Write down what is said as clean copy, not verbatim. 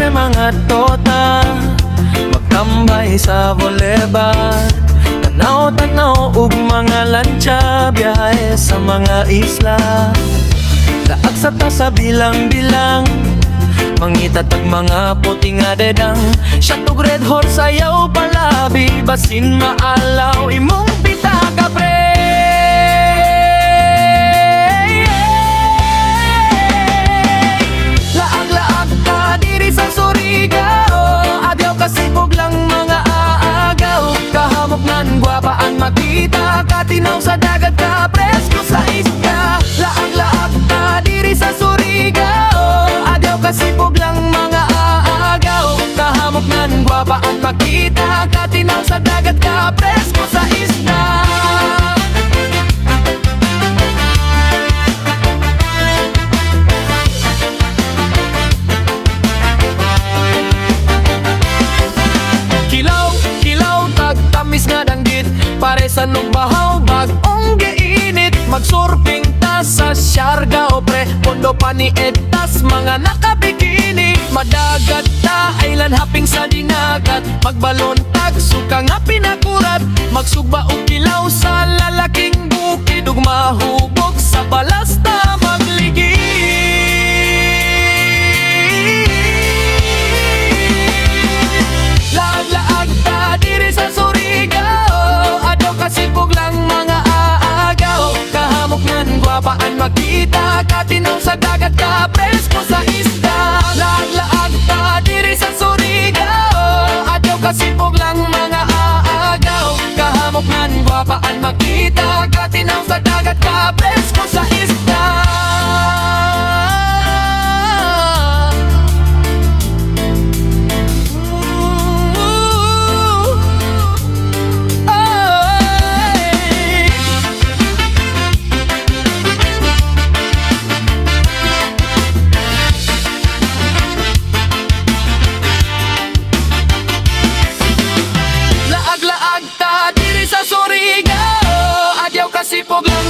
pre mga tota, magtambay sa boulevard. Tanaw-tanaw ug mga lancha, biyahe sa mga isla. Daag sa tasa bilang-bilang, mangitatag mga puti nga dedang. Siyatog red horse ayaw palabi, basin maalaw imong pitaka pre. Laag-laag ka diri sa Surigao, adyaw kasipog lang mga aagaw. Kahamok nan gwapaan makita, katinaw sa dagat ka presko sa isla. Laag-laag ka diri sa Surigao, adyaw kasipog lang mga aagaw. Kahamok nan gwapaan makita, katinaw sa dagat ka presko sa isla. Tamis nga danggit, pare sa nugbahaw, bag-ong giinit. Mag-surfing ta sa Siargao pre, pondo pa ni Etas, mga nakabikini. Madagat ta, island hopping sa dinagat, magbalontag, suka nga pinakurat. Magsugba o kilaw sa lalaking bukid, ug mahubog sa balasta magligi. Laag-laag ta diri sa Surigao, adyaw kasipog lang mga aagaw. Kahamok nan gwapaan makita, katinaw sa dagat ka presko sa isda. Laag-laag ta diri sa Surigao, adyaw kasipog lang mga aagaw. Kahamok nan gwapaan makita, katinaw sa dagat ka presko sa isda. Laag-laag ta diri sa Surigao, adyaw kasipog lang